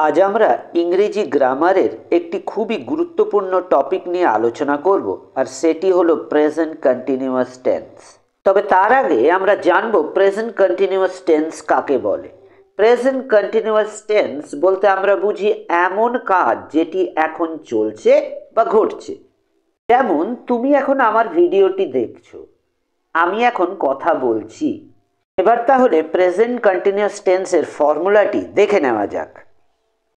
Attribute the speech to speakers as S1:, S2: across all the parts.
S1: আজ আমরা ইংরেজি গ্রামারের একটি খুবই গুরুত্বপূর্ণ টপিক নিয়ে আলোচনা করব, আর সেটি হলো প্রেজেন্ট কন্টিনিউয়াস টেন্স। তবে তার আগে আমরা জানব প্রেজেন্ট কন্টিনিউয়াস টেন্স কাকে বলে। প্রেজেন্ট কন্টিনিউয়াস টেন্স বলতে আমরা বুঝি এমন কাজ যেটি এখন চলছে বা ঘটছে। যেমন তুমি এখন আমার ভিডিওটি দেখছো, আমি এখন কথা বলছি। এবার তাহলে প্রেজেন্ট কন্টিনিউয়াস টেন্সের ফর্মুলাটি দেখে নেওয়া যাক।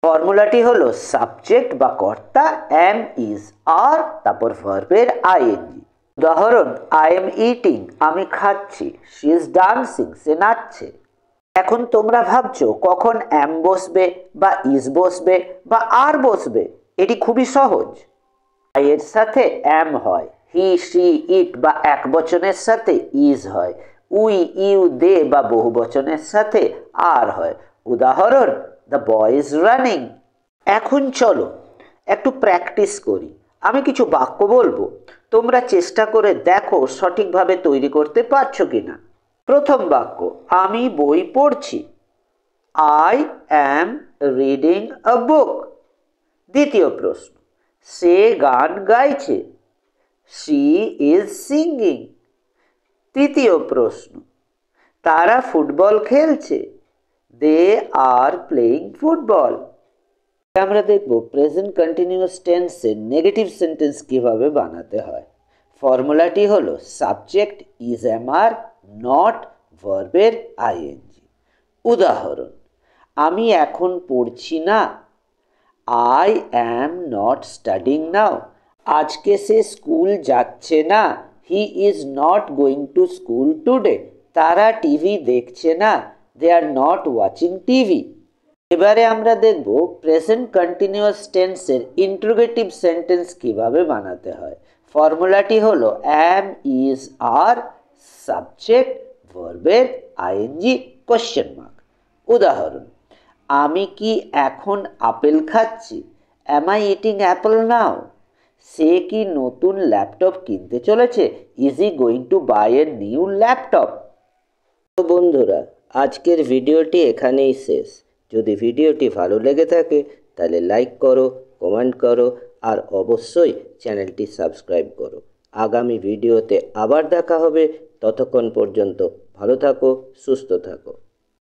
S1: ফর্মুলাটি হলো সাবজেক্ট বা কর্তা এম ইজ আর তারপর ভার্বের আইএনজি। উদাহরণ, আই এম ইটিং, আমি খাচ্ছি। শি ইজ ডান্সিং, সে নাচছে। এখন তোমরা ভাবছো কখন এম বসবে বা ইজ বসবে বা আর বসবে। এটি খুবই সহজ। আই এর সাথে এম হয়, হি শি ইট বা এক বচনের সাথে ইজ হয়, উই ইউ দে বা বহু বচনের সাথে আর হয়। উদাহরণ, দ্য বয় ইজ রানিং। এখন চলো একটু প্র্যাকটিস করি। আমি কিছু বাক্য বলবো, তোমরা চেষ্টা করে দেখো সঠিকভাবে তৈরি করতে পারছো কিনা। প্রথম বাক্য, আমি বই পড়ছি। আই অ্যাম রিডিং আ বুক। দ্বিতীয় প্রশ্ন, সে গান গাইছে। She is singing. তৃতীয় প্রশ্ন, তারা ফুটবল খেলছে। দে আর প্লেইং ফুটবল। আমরা দেখব প্রেজেন্ট কন্টিনিউয়াস টেন্সের নেগেটিভ সেন্টেন্স কিভাবে বানাতে হয়। ফর্মুলাটি হলো subject is M are not ভার্বের আইএনজি। উদাহরণ, আমি এখন পড়ছি না। আই অ্যাম নট স্টাডিং নাও। আজকে সে স্কুল যাচ্ছে না। He is not going to school today. তারা টিভি দেখছে না। দে আর নট ওয়াচিং টিভি। এবারে আমরা দেখব প্রেজেন্ট কন্টিনিউয়াস টেন্সের ইন্টারোগেটিভ সেন্টেন্স কিভাবে বানাতে হয়। ফর্মুলাটি হলো অ্যাম ইজ আর সাবজেক্ট ভার্বের আইএনজি কোশ্চেন মার্ক। উদাহরণ, আমি কি এখন আপেল খাচ্ছি। অ্যাম আই ইটিং অ্যাপল নাও। সে কি নতুন ল্যাপটপ কিনতে চলেছে। Is he going to by a new laptop. তো বন্ধুরা, আজকের ভিডিওটি এখানেই শেষ। যদি ভিডিওটি ভালো লেগে থাকে তাহলে লাইক করো, কমেন্ট করো আর অবশ্যই চ্যানেলটি সাবস্ক্রাইব করো। আগামী ভিডিওতে আবার দেখা হবে। ততক্ষণ পর্যন্ত ভালো থাকো, সুস্থ থাকো।